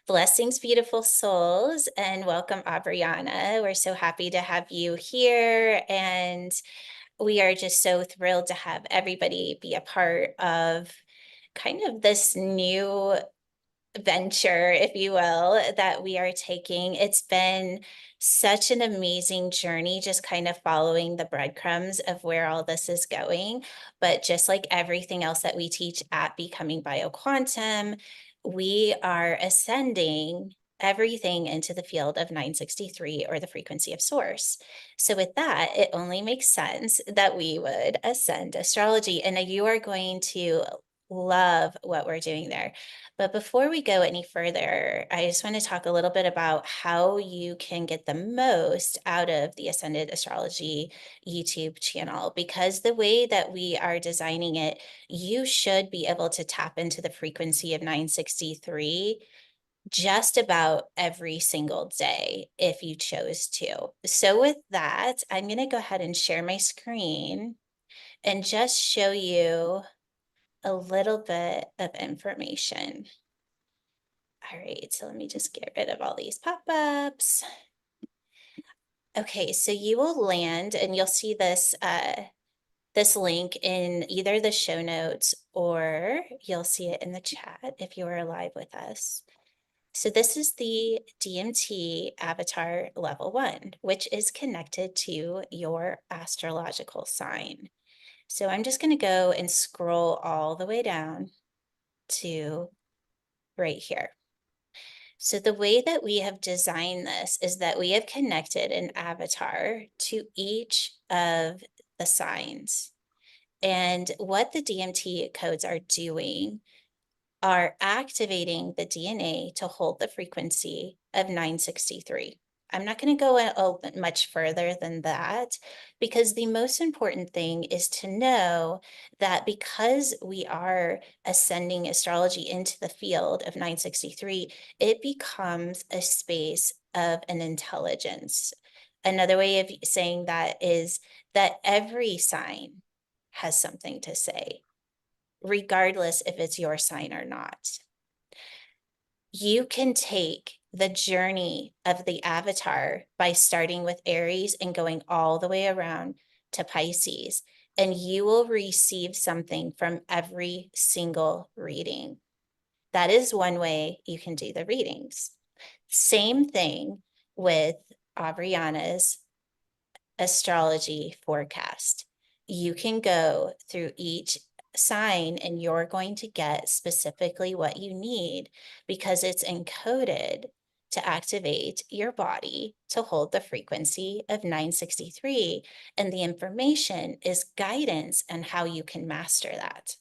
Blessings, beautiful souls, and welcome, Abriana. We're so happy to have you here, and we are just so thrilled to have everybody be a part of kind of this new venture, if you will, that we are taking. It's been such an amazing journey, just kind of following the breadcrumbs of where all this is going. But just like everything else that we teach at Becoming Bioquantum, we are ascending everything into the field of 963 or the frequency of source. So with that, it only makes sense that we would ascend astrology. And you are going to love what we're doing there. But before we go any further, I just want to talk a little bit about how you can get the most out of the Ascended Astrology YouTube channel, because the way that we are designing it, you should be able to tap into the frequency of 963 just about every single day if you chose to. So with that, I'm going to go ahead and share my screen and just show you a little bit of information. All right, so let me just get rid of all these pop-ups. Okay, so you will land and you'll see this this link in either the show notes or you'll see it in the chat if you are live with us. So this is the DMT Avatar Level 1, which is connected to your astrological sign. So I'm just going to go and scroll all the way down to right here. So the way that we have designed this is that we have connected an avatar to each of the signs. And what the DMT codes are doing are activating the DNA to hold the frequency of 963. I'm not going to go much further than that, because the most important thing is to know that because we are ascending astrology into the field of 963, it becomes a space of an intelligence. Another way of saying that is that every sign has something to say, regardless if it's your sign or not. You can take the journey of the avatar by starting with Aries and going all the way around to Pisces, and you will receive something from every single reading. That is one way you can do the readings. Same thing with Aubriana's astrology forecast. You can go through each sign and you're going to get specifically what you need, because it's encoded to activate your body to hold the frequency of 963. And the information is guidance on how you can master that.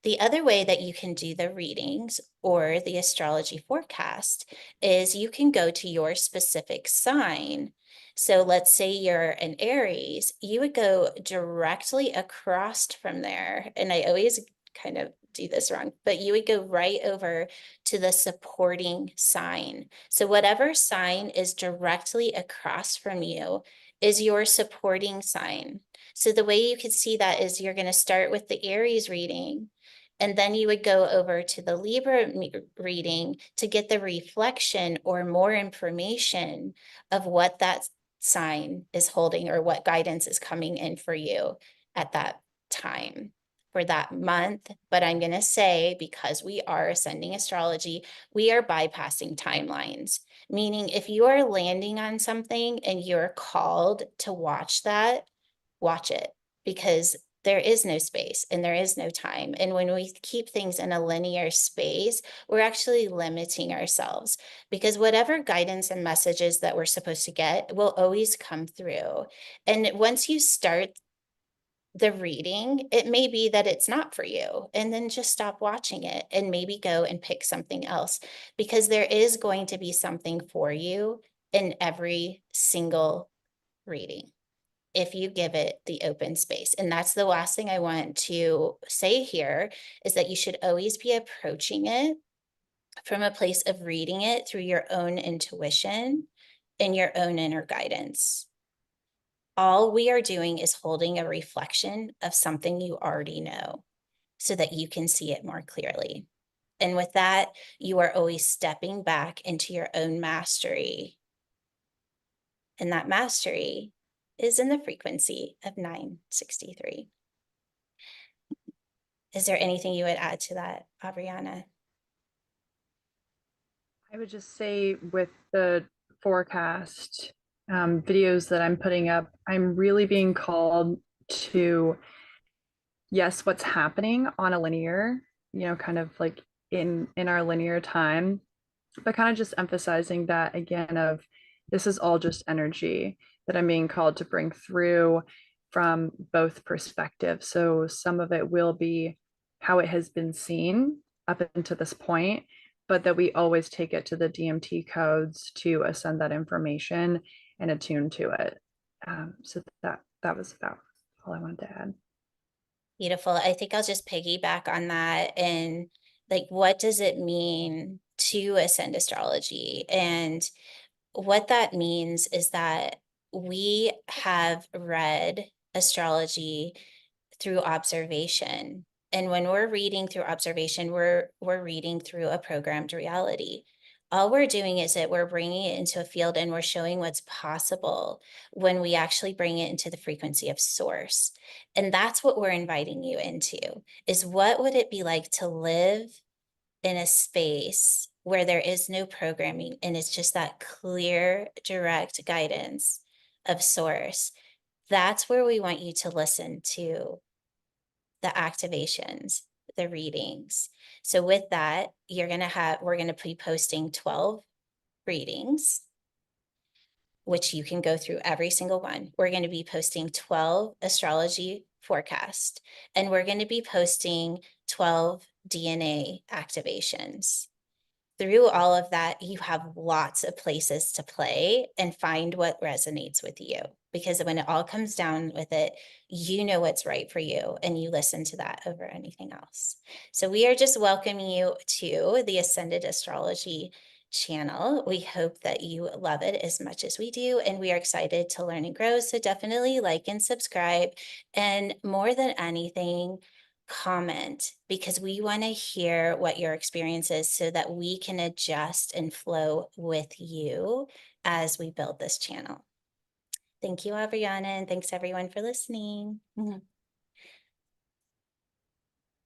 The other way that you can do the readings or the astrology forecast is you can go to your specific sign. So let's say you're an Aries, you would go directly across from there. And I always kind of do this wrong, but you would go right over to the supporting sign. So whatever sign is directly across from you is your supporting sign. So the way you could see that is you're going to start with the Aries reading, and then you would go over to the Libra reading to get the reflection or more information of what that sign is holding or what guidance is coming in for you at that time for that month. But I'm going to say, because we are ascending astrology, we are bypassing timelines, meaning if you are landing on something and you're called to watch that, watch it, because there is no space and there is no time. And when we keep things in a linear space, we're actually limiting ourselves, because whatever guidance and messages that we're supposed to get will always come through. And once you start the reading, it may be that it's not for you, and then just stop watching it and maybe go and pick something else, because there is going to be something for you in every single reading if you give it the open space. And that's the last thing I want to say here, is that you should always be approaching it from a place of reading it through your own intuition and your own inner guidance. All we are doing is holding a reflection of something you already know so that you can see it more clearly. And with that, you are always stepping back into your own mastery. And that mastery is in the frequency of 963. Is there anything you would add to that, Abriana? I would just say with the forecast videos that I'm putting up, I'm really being called to, yes, what's happening on a linear, kind of like in our linear time, but kind of just emphasizing that again of this is all just energy that I'm being called to bring through from both perspectives. So some of it will be how it has been seen up until this point, but that we always take it to the DMT codes to ascend that information and attune to it. So that was about all I wanted to add. Beautiful. I think I'll just piggyback on that. And like, what does it mean to ascend astrology? And what that means is that we have read astrology through observation. And when we're reading through observation, we're reading through a programmed reality. All we're doing is that we're bringing it into a field and we're showing what's possible when we actually bring it into the frequency of source. And that's what we're inviting you into, is what would it be like to live in a space where there is no programming and it's just that clear, direct guidance of source? That's where we want you to listen to the activations, the readings. So with that, we're going to be posting 12 readings, which you can go through every single one. We're going to be posting 12 astrology forecast, and we're going to be posting 12 DNA activations. Through all of that, you have lots of places to play and find what resonates with you. Because when it all comes down with it, you know what's right for you and you listen to that over anything else. So we are just welcoming you to the Ascended Astrology channel. We hope that you love it as much as we do, and we are excited to learn and grow. So definitely like and subscribe. And more than anything, comment, because we want to hear what your experience is so that we can adjust and flow with you as we build this channel. Thank you, Abriana, and thanks everyone for listening.